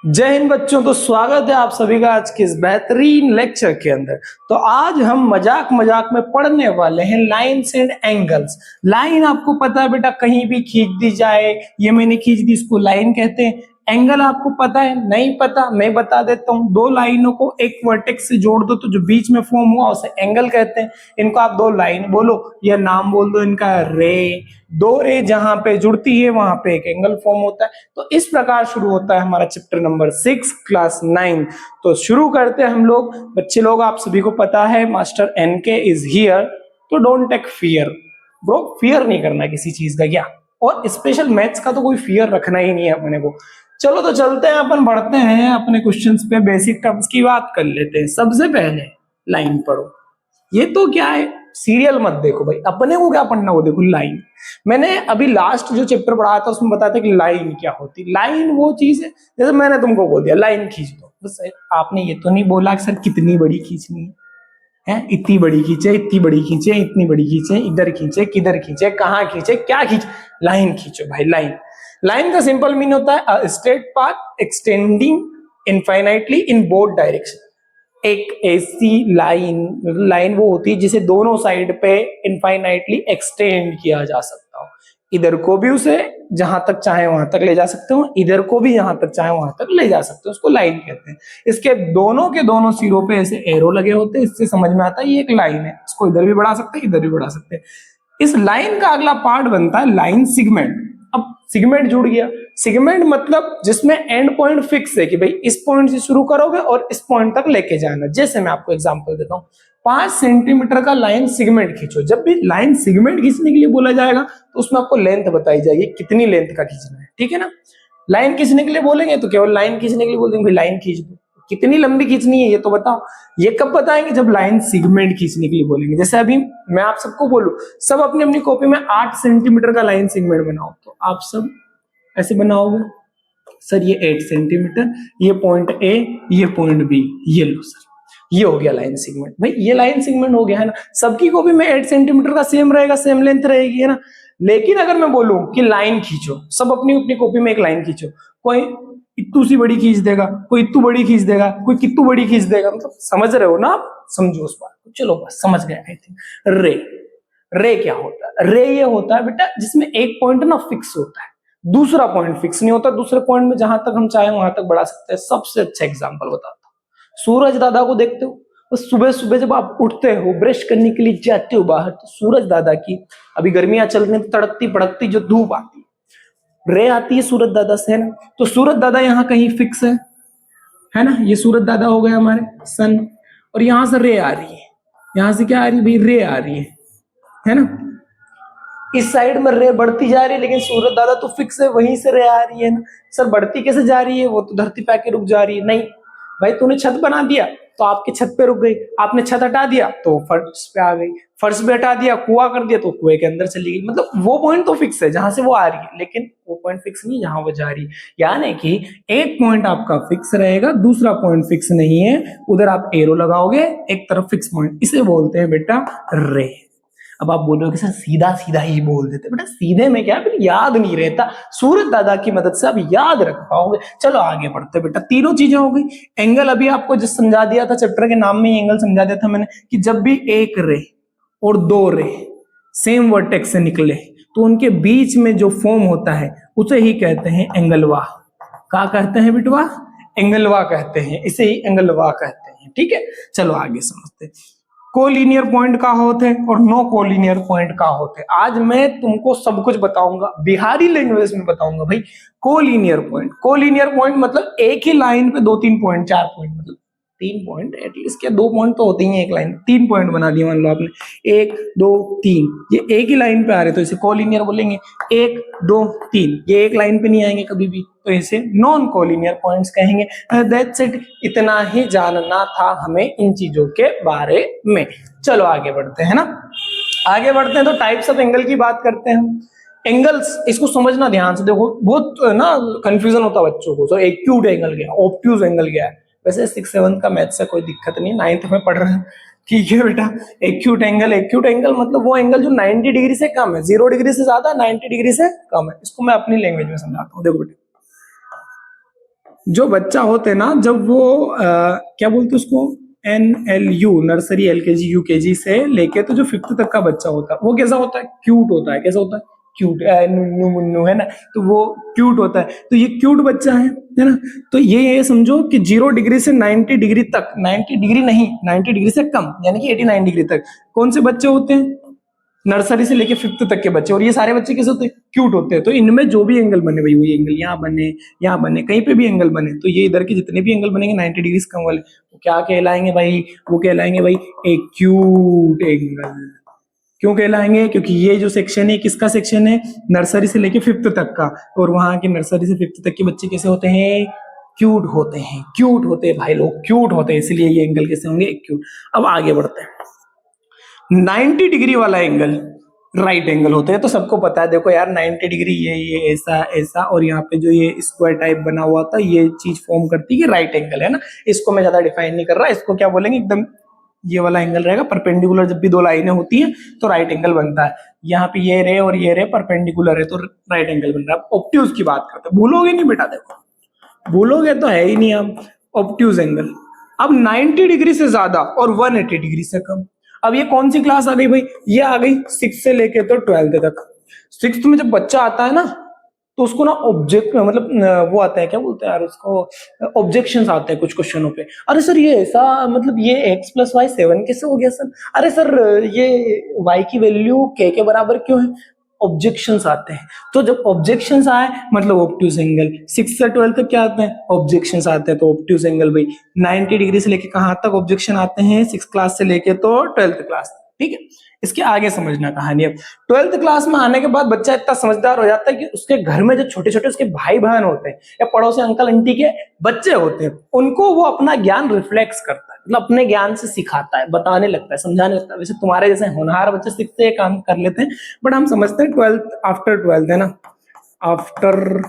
जय हिंद बच्चों। तो स्वागत है आप सभी का आज के इस बेहतरीन लेक्चर के अंदर। तो आज हम मजाक मजाक में पढ़ने वाले हैं लाइन्स एंड एंगल्स। लाइन आपको पता है बेटा, कहीं भी खींच दी जाए, ये मैंने खींच दी, इसको लाइन कहते हैं। एंगल आपको पता है? नहीं पता? मैं बता देता हूँ। दो लाइनों को एक वर्टेक्स से जोड़ दो तो जो बीच में फॉर्म हुआ उसे एंगल कहते हैं। इनको आप दो लाइन बोलो या नाम बोल दो इनका रे। दो रे जहां पे जुड़ती है वहां पे एक एंगल फॉर्म होता है। तो इस प्रकार शुरू होता है हमारा चैप्टर नंबर 6 क्लास 9। तो शुरू करते हैं हम लोग। बच्चे लोग, आप सभी को पता है मास्टर एनके इज हियर, तो don't take fear bro. Fear नहीं करना किसी चीज का, क्या और स्पेशल मैथ्स का तो कोई फियर रखना ही नहीं है अपने को। चलो तो चलते हैं, अपन बढ़ते हैं अपने क्वेश्चंस पे। बेसिक टर्म्स की बात कर लेते हैं। सबसे पहले लाइन पढ़ो। ये तो क्या है, सीरियल मत देखो भाई, अपने को क्या पढ़ना वो देखो। लाइन, मैंने अभी लास्ट जो चैप्टर पढ़ाया था उसमें बताया था कि लाइन क्या होती। लाइन वो चीज है, जैसे मैंने तुमको बोल दिया लाइन खींच दो, बस आपने ये तो नहीं बोला कि सर कितनी बड़ी खींचनी है, इतनी बड़ी खींचे, इतनी बड़ी खींचे, इतनी बड़ी खींचे, इधर खींचे, किधर खींचे, कहाँ खींचे, क्या खींचे। लाइन खींचो भाई। लाइन, लाइन का सिंपल मीन होता है a straight path extending infinitely in both direction. एक ऐसी लाइन वो होती है जिसे दोनों साइड पे इनफाइनाइटली एक्सटेंड किया जा सकता हो। इधर को भी उसे जहां तक चाहे वहां तक ले जा सकते हो, इधर को भी जहां तक चाहे वहां तक ले जा सकते हो, उसको लाइन कहते हैं। इसके दोनों के दोनों सिरों पे ऐसे एरो लगे होते हैं, इससे समझ में आता है ये एक लाइन है। इसको इधर भी बढ़ा सकते हैं, इधर भी बढ़ा सकते हैं। इस लाइन का अगला पार्ट बनता है लाइन सिगमेंट। अब सिगमेंट जुड़ गया। सिगमेंट मतलब जिसमें एंड पॉइंट फिक्स है कि भाई इस पॉइंट से शुरू करोगे और इस पॉइंट तक लेके जाना। जैसे मैं आपको एग्जांपल देता हूं, 5 सेंटीमीटर का लाइन सिगमेंट खींचो। जब भी लाइन सिगमेंट खींचने के लिए बोला जाएगा तो उसमें आपको लेंथ बताई जाएगी, कितनी लेंथ का खींचना है, ठीक है ना। लाइन खींचने के लिए बोलेंगे तो केवल लाइन खींचने के लिए बोल देंगे भाई लाइन खींच दो। कितनी लंबी खींचनी है ये तो बताओ। ये कब बताएंगे? जब लाइन सिगमेंट खींचने के लिए बोलेंगे। जैसे अभी मैं आप सबको बोलूं, सब अपनी अपनी कॉपी में 8 सेंटीमीटर का लाइन सिगमेंट बनाओ, तो आप सब ऐसे बनाओगे, सर ये 8 सेंटीमीटर, ये पॉइंट ए, ये पॉइंट बी, ये लो सर, ये हो गया लाइन सिगमेंट। भाई ये लाइन सिगमेंट हो गया है ना। सबकी कॉपी में 8 सेंटीमीटर का सेम रहेगा, सेम लेंथ रहेगी, है ना। लेकिन अगर मैं बोलूं कि लाइन खींचो, सब अपनी अपनी कॉपी में एक लाइन खींचो, कोई इतू सी बड़ी खींच देगा, कोई इतू बड़ी खींच देगा, कोई कितू बड़ी खींच देगा। मतलब समझ रहे हो ना आप? समझो उस बात को। चलो बस समझ गए आई थिंक। रे, रे क्या होता है? रे ये होता है बेटा जिसमें एक पॉइंट ना फिक्स होता है, दूसरा पॉइंट फिक्स नहीं होता। दूसरे पॉइंट में जहां तक हम चाहे वहां तक बढ़ा सकते हैं। सबसे अच्छा एग्जांपल बताता हूँ, सूरज दादा को देखते हो, तो सुबह सुबह जब आप उठते हो, ब्रश करने के लिए जाते हो बाहर, तो सूरज दादा की, अभी गर्मियां चल रही, तड़कती भड़कती जो धूप आती है, रे आती है सूरज दादा से, है ना। तो सूरज दादा यहाँ कहीं फिक्स है ना। ये सूरज दादा हो गए हमारे सन, और यहां से रे आ रही है। यहां से क्या आ रही है भाई? रे आ रही है ना। इस साइड में रे बढ़ती जा रही है, लेकिन सूरज दादा तो फिक्स है, वहीं से रे आ रही है ना। सर बढ़ती कैसे जा रही है? वो तो धरती पे आके रुक जा रही है। नहीं भाई, तूने छत बना दिया तो आपकी छत पे रुक गई, आपने छत हटा दिया तो फर्श पे आ गई, फर्श पे हटा दिया, कुआं कर दिया तो कुएं के अंदर चली गई। मतलब वो पॉइंट तो फिक्स है जहां से वो आ रही है, लेकिन वो पॉइंट फिक्स नहीं जहां वो जा रही है। यानी कि एक पॉइंट आपका फिक्स रहेगा, दूसरा पॉइंट फिक्स नहीं है, उधर आप एरो लगाओगे, एक तरफ फिक्स पॉइंट, इसे बोलते हैं बेटा रे। अब आप बोलोगे सर सीधा सीधा ही बोल देते, बेटा सीधे में क्या, फिर याद नहीं रहता। सूरज दादा की मदद से आप याद रख पाओगे। चलो आगे बढ़ते बेटा। तीनों चीजें हो गई। एंगल अभी आपको जो समझा दिया था, चैप्टर के नाम में ही एंगल समझा दिया था मैंने, कि जब भी एक रे और दो रे सेम वर्टेक्स से निकले तो उनके बीच में जो फॉर्म होता है उसे ही कहते हैं एंगलवा। क्या कहते हैं बिटवा? एंगलवा कहते हैं, इसे ही एंगलवा कहते हैं, ठीक है। चलो आगे समझते हैं। कोलिनियर पॉइंट का होते हैं और नो कोलिनियर पॉइंट का होते हैं। आज मैं तुमको सब कुछ बताऊंगा, बिहारी लैंग्वेज में बताऊंगा भाई। कोलिनियर पॉइंट, कोलिनियर पॉइंट मतलब एक ही लाइन पे 2-3 पॉइंट, 4 पॉइंट, मतलब 3 पॉइंट एटलीस्ट, क्या 2 पॉइंट तो होते ही हैं एक लाइन। 3 पॉइंट बना दिए मान लो आपने, 1 2 3, ये एक ही लाइन पे आ रहे तो इसे कोलिनियर बोलेंगे। 1 2 3 ये एक लाइन पे नहीं आएंगे कभी भी, तो इसे नॉन कोलिनियर पॉइंट्स कहेंगे। दैट्स इट, इतना ही जानना था हमें इन चीजों के बारे में। चलो आगे बढ़ते हैं ना। आगे बढ़ते हैं तो टाइप्स ऑफ एंगल की बात करते हैं हम। एंगल्स, इसको समझना ध्यान से, देखो बहुत ना कंफ्यूजन होता है बच्चों को। तो एक्यूट एंगल क्या, ऑब्ट्यूज एंगल क्या है। वैसे 6-7 का मैथ से कोई दिक्कत नहीं, 9th में पढ़ रहे हैं, ठीक है बेटा। एक्यूट एंगल, एक्यूट एंगल मतलब वो एंगल जो 90 डिग्री से कम है, 0 डिग्री से ज्यादा, 90 डिग्री से कम है। इसको मैं अपनी लैंग्वेज में समझाता हूँ, देखो बेटा। जो बच्चा होते हैं ना, जब वो क्या बोलते हैं उसको, NLU, नर्सरी LKG UKG से लेके तो जो 5th तक का बच्चा होता है वो कैसा होता है, क्यूट होता है। कैसा होता है, क्यूट, नुन्नू मुन्नू, है ना, तो वो क्यूट होता है। तो ये क्यूट बच्चा है ना। तो ये समझो कि 0 डिग्री से 90 डिग्री तक, 90 डिग्री नहीं, 90 डिग्री से कम यानी कि 89 डिग्री तक कौन से बच्चे होते हैं, नर्सरी से लेके 5th तक के बच्चे। और ये सारे बच्चे कैसे होते हैं, क्यूट होते हैं। तो इनमें जो भी एंगल बने भाई, वही एंगल यहाँ बने, यहाँ बने, कहीं पे भी एंगल बने, तो ये इधर के जितने भी एंगल बनेंगे 90 डिग्री से कम वाले, वो क्या कहलाएंगे भाई, वो कहलाएंगे भाई एक क्यूट एंगल। क्यों कहलाएंगे, क्योंकि ये जो सेक्शन है किसका सेक्शन है, नर्सरी से लेके 5th तक का। और वहां के नर्सरी से 5th तक के बच्चे कैसे होते हैं, क्यूट होते हैं। क्यूट होते हैं भाई, लोग क्यूट होते हैं, इसलिए ये एंगल कैसे होंगे, क्यूट। अब आगे बढ़ते हैं। 90 डिग्री वाला एंगल राइट एंगल होते हैं। तो सबको पता है, देखो यार 90 डिग्री ये ऐसा ऐसा, और यहाँ पे जो ये स्क्वायर टाइप बना हुआ था ये चीज फॉर्म करती है राइट एंगल, है ना। इसको मैं ज्यादा डिफाइन नहीं कर रहा, इसको क्या बोलेंगे, एकदम ये वाला एंगल रहेगा परपेंडिकुलर। जब भी दो लाइनें होती हैं तो राइट एंगल बनता है। यहाँ पे ये रे और ये रे परपेंडिकुलर है तो राइट एंगल बन रहा है। ऑब्ट्यूज की बात करते हैं, भूलोगे नहीं बेटा, देखो भूलोगे तो है ही नहीं हम। ऑब्ट्यूज एंगल अब 90 डिग्री से ज्यादा और 180 डिग्री से कम। अब ये कौन सी क्लास आ गई भाई, ये आ गई 6 से लेके तो 12th तक। 6th में जब बच्चा आता है ना, तो उसको ना ऑब्जेक्ट मतलब वो आता है, क्या बोलते हैं यार उसको, ऑब्जेक्शंस आते हैं कुछ क्वेश्चनों पे। अरे सर ये ऐसा, मतलब ये x+y 7 कैसे हो गया सर, अरे सर ये y की वैल्यू k के बराबर क्यों है, ऑब्जेक्शंस आते हैं। तो जब ऑब्जेक्शंस आए मतलब ऑब्ट्यूज एंगल। 6 से 12 तक क्या आते हैं, ऑब्जेक्शंस आते हैं, तो ऑब्ट्यूज एंगल भाई 90 डिग्री से लेके कहां तक ऑब्जेक्शन आते हैं, 6th क्लास से लेके तो 12th क्लास, ठीक है। इसके आगे समझना कहानी। अब 12th क्लास में आने के बाद बच्चा इतना समझदार हो जाता है कि उसके घर में जो छोटे छोटे उसके भाई बहन होते हैं या पड़ोसी अंकल आंटी के बच्चे होते हैं, उनको वो अपना ज्ञान रिफ्लेक्स करता है, मतलब अपने ज्ञान से सिखाता है, बताने लगता है, समझाने लगता है। वैसे तुम्हारे जैसे होनहार बच्चे सीखते हैं, काम कर लेते हैं, बट हम समझते हैं 12th, आफ्टर 12th, है ना, आफ्टर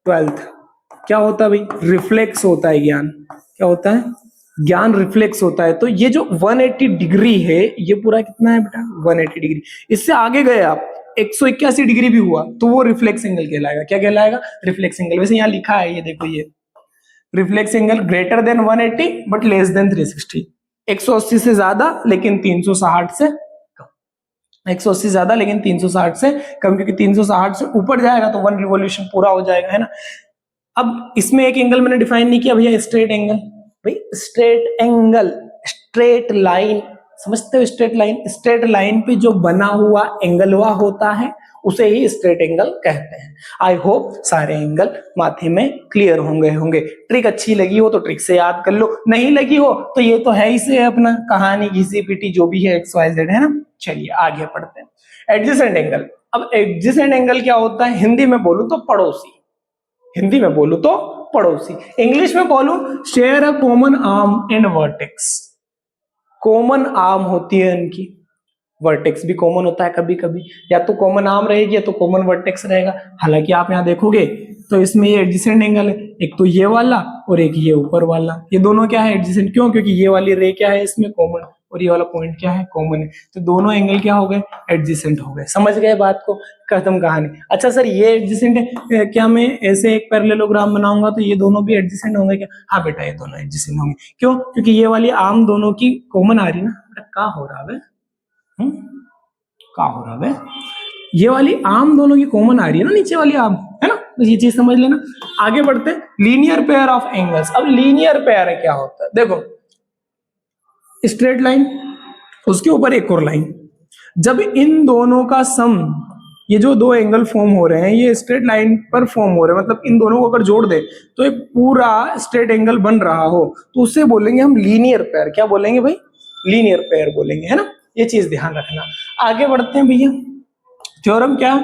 12th क्या होता है भाई, रिफ्लेक्स होता है ज्ञान। क्या होता है, ज्ञान रिफ्लेक्स होता है। तो ये जो 180 डिग्री है, ये पूरा कितना है बेटा, 180 डिग्री। इससे आगे गए आप 181 डिग्री भी हुआ तो वो रिफ्लेक्स एंगल कहलाएगा। क्या कहलाएगा, रिफ्लेक्स एंगल। वैसे यहाँ लिखा है, ये देखो, ये reflex angle greater than 180 but less than 360। 180 से ज्यादा लेकिन 360 से कम। 180 ज्यादा लेकिन 360 से कम, क्योंकि 360 से ऊपर जाएगा तो 1 रिवॉल्यूशन पूरा हो जाएगा, है ना। अब इसमें एक एंगल मैंने डिफाइन नहीं किया भैया, स्ट्रेट एंगल। भाई स्ट्रेट एंगल, स्ट्रेट लाइन, समझते हो, स्ट्रेट लाइन, स्ट्रेट लाइन पे जो बना हुआ एंगलवा होता है उसे ही स्ट्रेट एंगल कहते हैं। आई होप सारे एंगल माथे में क्लियर होंगे। ट्रिक अच्छी लगी हो तो ट्रिक से याद कर लो, नहीं लगी हो तो ये तो है ही से अपना कहानी घिसी पिटी जो भी है XYZ, है ना। चलिए आगे पढ़ते हैं। Adjacent angle. अब एडजेसेंट एंगल क्या होता है, हिंदी में बोलूं तो पड़ोसी, हिंदी में बोलूं तो पड़ोसी, इंग्लिश में बोलूं share a common arm and vertex. Common arm होती है इनकी, वर्टेक्स भी कॉमन होता है कभी कभी, या तो कॉमन आर्म रहेगी या तो कॉमन वर्टेक्स रहेगा। हालांकि आप यहाँ देखोगे तो इसमें ये एडजेसेंट एंगल है, एक तो ये वाला और एक ये ऊपर वाला, ये दोनों क्या है, एडजेसेंट। क्यों, क्योंकि ये वाली रे क्या है इसमें, कॉमन, और ये वाला पॉइंट क्या है, कॉमन है। तो दोनों एंगल क्या हो गए, एडजेसेंट हो गए। समझ गए बात को, खत्म कहानी। अच्छा सर ये एडजेसेंट है, क्या मैं ऐसे एक पैरेललोग्राम बनाऊंगा तो ये दोनों भी एडजेसेंट होंगे क्या, हाँ बेटा ये दोनों एडजेसेंट होंगे। क्यों, क्योंकि ये वाली आर्म दोनों की कॉमन आ रही ना। क्या हो रहा है, क्या हो रहा है, ये वाली आर्म दोनों की कॉमन आ रही है ना, नीचे वाली आर्म, है ना। तो ये चीज समझ लेना। आगे बढ़ते हैं, लीनियर पेयर ऑफ एंगल्स। अब लीनियर पेयर क्या होता है, देखो स्ट्रेट लाइन, उसके ऊपर एक और लाइन, जब इन दोनों का सम, ये जो दो एंगल फॉर्म हो रहे हैं ये स्ट्रेट लाइन पर फॉर्म हो रहे हैं, मतलब इन दोनों को अगर जोड़ दे तो एक पूरा स्ट्रेट एंगल बन रहा हो, तो उससे बोलेंगे हम लीनियर पेयर। क्या बोलेंगे भाई, लीनियर पेयर बोलेंगे, है ना। ये चीज ध्यान रखना। आगे बढ़ते हैं भैया, थ्योरम क्या,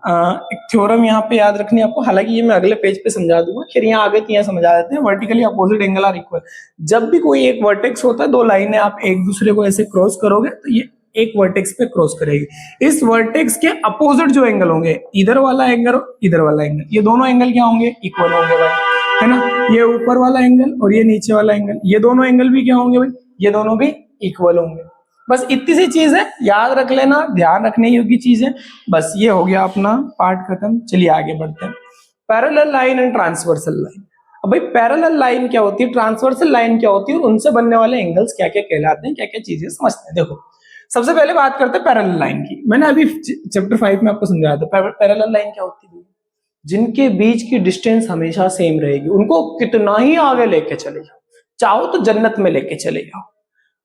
एक थ्योरम यहाँ पे याद रखनी है आपको, हालांकि ये मैं अगले पेज पे समझा दूंगा, फिर यहाँ आगे यहाँ समझा देते हैं। Vertically opposite angle are equal. जब भी कोई एक वर्टेक्स होता है, दो लाइनें आप एक दूसरे को ऐसे क्रॉस करोगे तो ये एक वर्टेक्स पे क्रॉस करेगी। इस वर्टेक्स के अपोजिट जो एंगल होंगे, इधर वाला एंगल और इधर वाला एंगल, ये दोनों एंगल क्या होंगे, इक्वल होंगे भाई, है ना। ये ऊपर वाला एंगल और ये नीचे वाला एंगल, ये दोनों एंगल भी क्या होंगे भाई, ये दोनों भी इक्वल होंगे। बस इतनी सी चीज है, याद रख लेना, ध्यान रखने योग्य चीज है। बस ये हो गया अपना पार्ट खत्म। चलिए आगे बढ़ते हैं। Parallel line and transversal line. अब भाई पैरेलल लाइन क्या होती है, ट्रांसवर्सल लाइन क्या होती है, और उनसे बनने वाले एंगल्स क्या क्या कहलाते हैं, क्या क्या चीजें समझते हैं। देखो सबसे पहले बात करते हैं पैरेलल लाइन की। मैंने अभी चैप्टर 5 में आपको समझाया था पैरेलल लाइन क्या होती है। जिनके बीच की डिस्टेंस हमेशा सेम रहेगी, उनको कितना ही आगे लेके चले जाओ, चाहो तो जन्नत में लेके चले जाओ,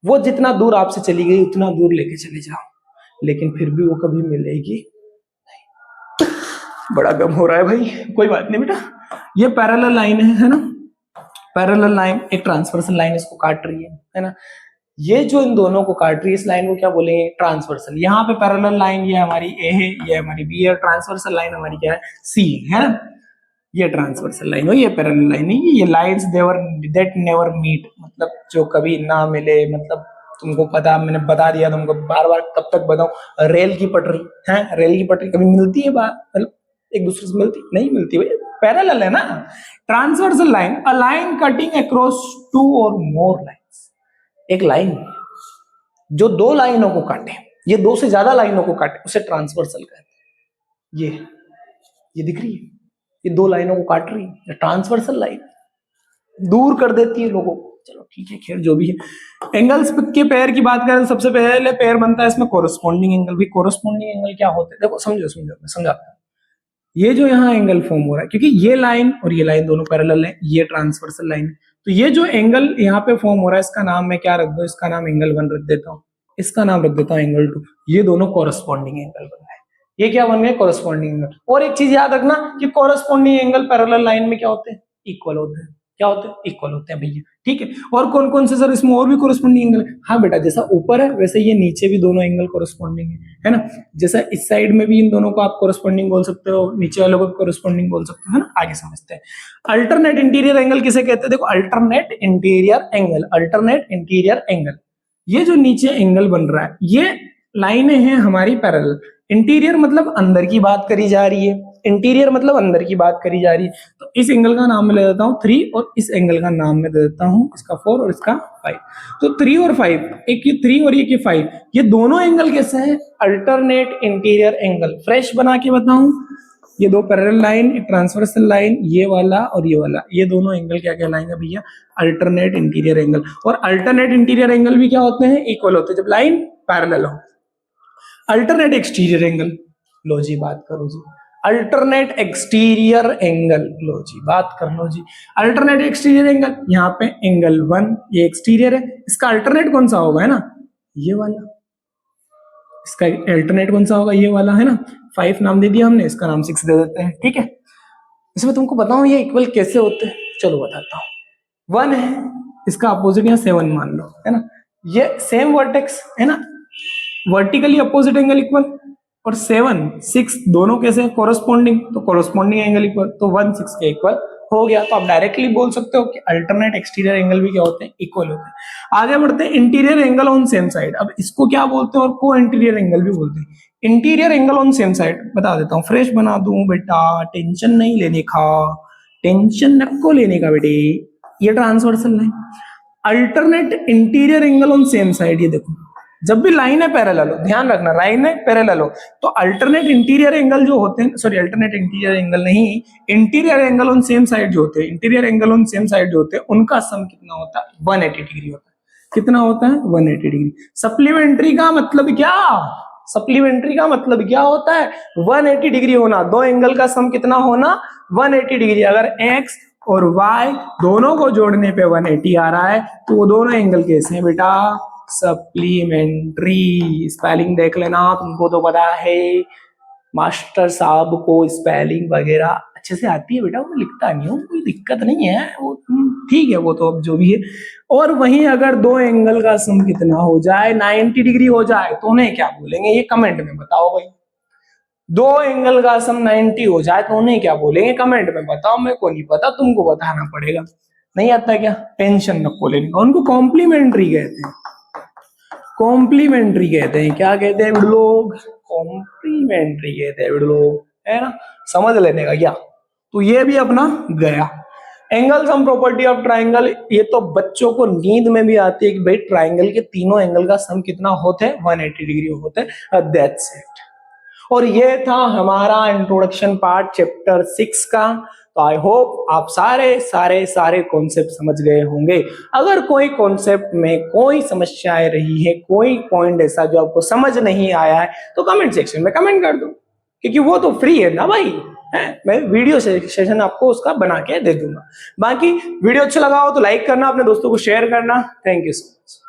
वो जितना दूर आपसे चली गई उतना दूर लेके चले जाओ, लेकिन फिर भी वो कभी मिलेगी नहीं। बड़ा गम हो रहा है भाई, कोई बात नहीं बेटा, ये पैरेलल लाइन है ना। पैरेलल लाइन एक ट्रांसवर्सल लाइन इसको काट रही है ना। ये जो इन दोनों को काट रही है, इस लाइन को क्या बोलेंगे, ट्रांसवर्सल। यहाँ पे पैरेलल लाइन ये हमारी ए है, ये हमारी बी है, ट्रांसवर्सल लाइन हमारी क्या है, सी है ना। ये ट्रांसवर्सल लाइन हो, ये पैरेलल लाइन है। ये लाइंस दैट नेवर मीट, मतलब जो कभी ना मिले, मतलब तुमको पता, मैंने बता दिया तुमको, बार बार कब तक बताऊं। रेल की पटरी है, रेल की पटरी कभी मिलती है, मतलब एक दूसरे से मिलती नहीं मिलती भाई, पैरेलल है ना। Transversal line, a line cutting across two or more lines, एक लाइन जो दो लाइनों को काटे, ये दो से ज्यादा लाइनों को काटे, उसे ट्रांसवर्सल कहते हैं। ये दिख रही है, ये दो लाइनों को काट रही है, ट्रांसवर्सल लाइन दूर कर देती है लोगों को। चलो ठीक है, खैर जो भी है। एंगल्स के पेयर की बात करें तो सबसे पहले पेयर बनता है इसमें कोरस्पॉन्डिंग एंगल। भी कोरस्पॉन्डिंग एंगल क्या होते हैं, देखो समझो मैं समझाता हूँ। ये जो यहाँ एंगल फॉर्म हो रहा है, क्योंकि ये लाइन और ये लाइन दोनों पैरेलल है, ये ट्रांसवर्सल लाइन है, तो ये जो एंगल यहाँ पे फॉर्म हो रहा है, इसका नाम मैं क्या रख दूं, इसका नाम एंगल 1 रख देता हूँ, इसका नाम रख देता हूँ एंगल 2। ये दोनों कोरस्पॉन्डिंग एंगल बन रहे हैं, ये क्या बन गए, कोरस्पॉन्डिंग एंगल। और एक चीज याद रखना कि कोरस्पॉन्डिंग एंगल पैरेलल लाइन में क्या होते हैं, इक्वल होते हैं। क्या होते हैं, इक्वल होते हैं भैया, ठीक है। और कौन कौन से सर इसमें और भी कोरस्पॉन्डिंग एंगल है, हाँ बेटा, जैसा ऊपर है वैसे ये नीचे भी दोनों एंगल कोरस्पॉन्डिंग है ना। जैसा इस साइड में भी इन दोनों को आप कोरस्पॉन्डिंग बोल सकते हो, नीचे वालों को भी कोरस्पॉन्डिंग बोल सकते हो, है ना। आगे समझते हैं। अल्टरनेट इंटीरियर एंगल किसे कहते हैं, देखो alternate interior angle, alternate interior angle, ये जो नीचे एंगल बन रहा है, ये लाइनें हैं हमारी पैरेलल। इंटीरियर मतलब अंदर की बात करी जा रही है, इंटीरियर मतलब अंदर की बात करी जा रही है, तो इस एंगल का नाम मैं ले देता हूं 3 और इस एंगल का नाम मैं दे देता हूं इसका 4 और इसका 5। तो 3 और 5, एक ये 3 और एक ये 5, ये दोनों एंगल कैसे हैं, अल्टरनेट इंटीरियर एंगल। फ्रेश बना के बताऊं, ये दो पैरेलल लाइन, एक ट्रांसवर्सल लाइन, ये वाला और ये वाला, ये दोनों एंगल क्या कहलाएंगे भैया, अल्टरनेट इंटीरियर एंगल। और अल्टरनेट इंटीरियर एंगल भी क्या होते हैं, इक्वल होते हैं जब लाइन पैरेलल हो। अल्टरनेट एक्सटीरियर एंगल, लो जी बात करो जी, अल्टरनेट एक्सटीरियर एंगल, लो जी बात कर लो जी। अल्टरनेट एक्सटीरियर एंगल, यहाँ पे एंगल 1 ये एक्सटीरियर है, इसका अल्टरनेट कौन सा होगा, है ना, ये वाला। इसका अल्टरनेट कौन सा होगा, ये वाला, है ना। 5 नाम दे दिया हमने, इसका नाम 6 दे देते हैं, ठीक है। इसमें तुमको बताऊं ये इक्वल कैसे होते हैं, चलो बताता हूं। 1 है, इसका अपोजिट यहाँ 7 मान लो, है ना। ये सेम वर्टेक्स है ना, वर्टिकली अपोजिट एंगल इक्वल, और 7 6 दोनों कैसे कोरस्पॉन्डिंग, तो कोरस्पॉन्डिंग एंगल इक्वल, तो 1 6 के इक्वल हो गया। तो आप डायरेक्टली बोल सकते हो कि अल्टरनेट एक्सटीरियर एंगल भी क्या होते हैं, इक्वल होते हैं। आगे बढ़ते हैं, interior angle on same side. अब इसको क्या बोलते हैं, और को इंटीरियर एंगल भी बोलते हैं। Interior angle on same side बता देता हूँ, फ्रेश बना दूं बेटा, टेंशन नहीं लेने का, टेंशन नको लेने का बेटे। ये transversal line, alternate interior angle on same side, ये देखो जब भी लाइन है पैरेलल हो, ध्यान रखना लाइन है पैरेलल हो, तो अल्टरनेट इंटीरियर एंगल जो होते हैं, सॉरी अल्टरनेट इंटीरियर एंगल नहीं, interior angle on same side जो होते हैं, interior angle on same side जो होते हैं, उनका सम कितना होता है, 180 डिग्री होता है। कितना होता है, 180 डिग्री। सप्लीमेंट्री का मतलब क्या, सप्लीमेंट्री का मतलब क्या होता है, 180 डिग्री होना। दो एंगल का सम कितना होना, 180 डिग्री। अगर x और y दोनों को जोड़ने पे 180 आ रहा है, तो वो दोनों एंगल कैसे हैं बेटा, सप्लीमेंट्री। स्पेलिंग देख लेना, तुमको तो पता है मास्टर साहब को स्पेलिंग वगैरह अच्छे से आती है बेटा, वो लिखता नहीं हूँ, कोई दिक्कत नहीं है वो, ठीक है वो तो अब जो भी है। और वहीं अगर दो एंगल का सम कितना हो जाए, 90 डिग्री हो जाए, तो उन्हें क्या बोलेंगे, ये कमेंट में बताओ भाई। दो एंगल का सम 90 हो जाए तो उन्हें क्या बोलेंगे, कमेंट में बताओ, मेरे को नहीं पता, तुमको बताना पड़ेगा। नहीं आता क्या, टेंशन नको लेने का। उनको कॉम्प्लीमेंट्री कहते हैं, कॉम्प्लीमेंट्री कहते हैं। क्या कहते हैं लोग, कॉम्प्लीमेंट्री कहते हैं लोग, है ना, समझ लेने का क्या। तो ये भी अपना गया। Angle sum property of triangle, ये तो बच्चों को नींद में भी आती है कि भाई ट्राइंगल के तीनों एंगल का सम कितना होते हैं, 180 डिग्री होते हैं, दैट्स इट। और ये था हमारा इंट्रोडक्शन पार्ट चैप्टर 6 का। तो आई होप आप सारे सारे सारे कॉन्सेप्ट समझ गए होंगे। अगर कोई कॉन्सेप्ट में कोई समस्याएं रही है, कोई पॉइंट ऐसा जो आपको समझ नहीं आया है, तो कमेंट सेक्शन में कमेंट कर दो, क्योंकि वो तो फ्री है ना भाई, है मैं वीडियो सेशन आपको उसका बना के दे दूंगा। बाकी वीडियो अच्छा लगा हो तो लाइक करना, अपने दोस्तों को शेयर करना। Thank you so much.